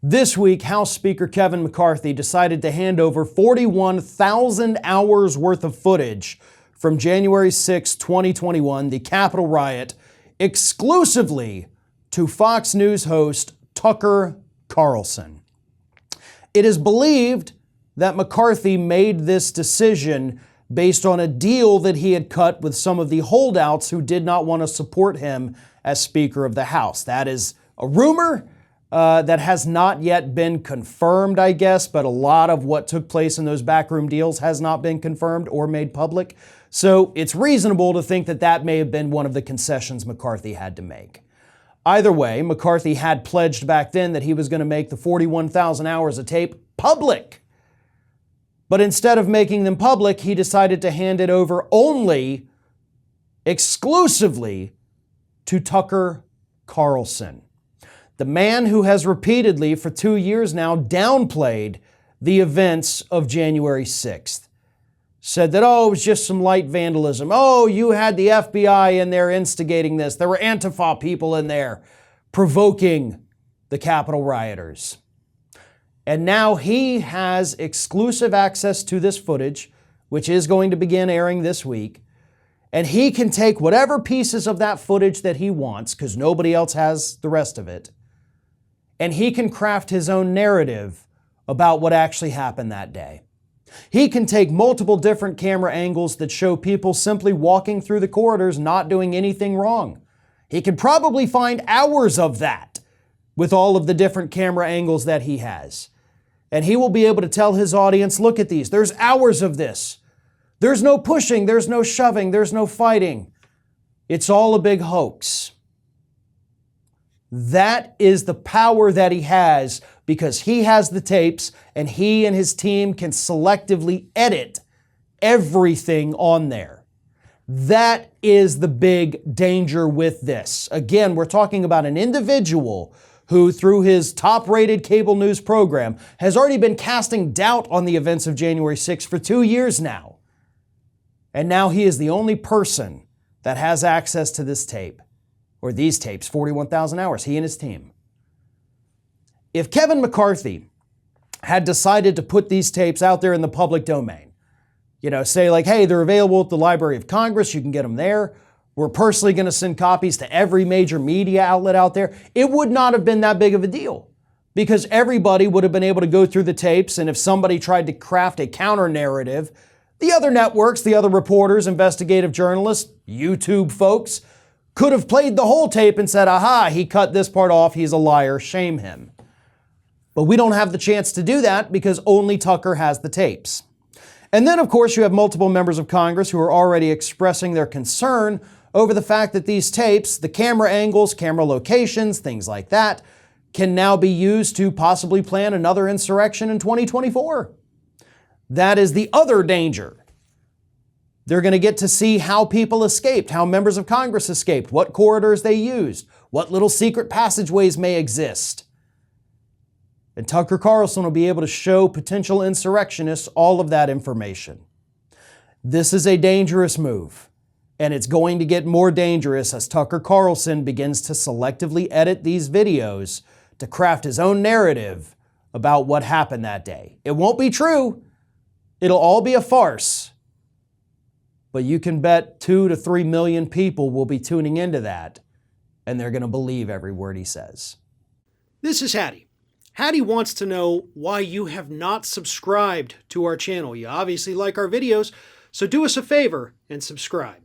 This week, House Speaker Kevin McCarthy decided to hand over 41,000 hours worth of footage from January 6, 2021, the Capitol riot, exclusively to Fox News host Tucker Carlson. It is believed that McCarthy made this decision based on a deal that he had cut with some of the holdouts who did not want to support him as Speaker of the House. That is a rumor that has not yet been confirmed, I guess, but a lot of what took place in those backroom deals has not been confirmed or made public. So it's reasonable to think that that may have been one of the concessions McCarthy had to make. Either way, McCarthy had pledged back then that he was going to make the 41,000 hours of tape public. But instead of making them public, he decided to hand it over only, exclusively, to Tucker Carlson, the man who has repeatedly for 2 years now downplayed the events of January 6th. Said that, it was just some light vandalism. You had the FBI in there instigating this. There were Antifa people in there provoking the Capitol rioters. And now he has exclusive access to this footage, which is going to begin airing this week. And he can take whatever pieces of that footage that he wants, because nobody else has the rest of it, and he can craft his own narrative about what actually happened that day. He can take multiple different camera angles that show people simply walking through the corridors not doing anything wrong. He can probably find hours of that with all of the different camera angles that he has. And he will be able to tell his audience, look at these, there's hours of this. There's no pushing, there's no shoving, there's no fighting. It's all a big hoax. That is the power that he has because he has the tapes and he and his team can selectively edit everything on there. That is the big danger with this. Again, we're talking about an individual who, through his top-rated cable news program, has already been casting doubt on the events of January 6th for 2 years now. And now he is the only person that has access to this tape. Or these tapes, 41,000 hours, he and his team. If Kevin McCarthy had decided to put these tapes out there in the public domain, say like, hey, they're available at the Library of Congress, you can get them there. We're personally going to send copies to every major media outlet out there. It would not have been that big of a deal because everybody would have been able to go through the tapes, and if somebody tried to craft a counter narrative, the other networks, the other reporters, investigative journalists, YouTube folks, could have played the whole tape and said, aha, he cut this part off, he's a liar, shame him. But we don't have the chance to do that because only Tucker has the tapes. And then, of course, you have multiple members of Congress who are already expressing their concern over the fact that these tapes, the camera angles, camera locations, things like that, can now be used to possibly plan another insurrection in 2024. That is the other danger. They're going to get to see how people escaped, how members of Congress escaped, what corridors they used, what little secret passageways may exist. And Tucker Carlson will be able to show potential insurrectionists all of that information. This is a dangerous move, and it's going to get more dangerous as Tucker Carlson begins to selectively edit these videos to craft his own narrative about what happened that day. It won't be true. It'll all be a farce. But you can bet 2 to 3 million people will be tuning into that, and they're going to believe every word he says. This is Hattie. Hattie wants to know why you have not subscribed to our channel. You obviously like our videos, so do us a favor and subscribe.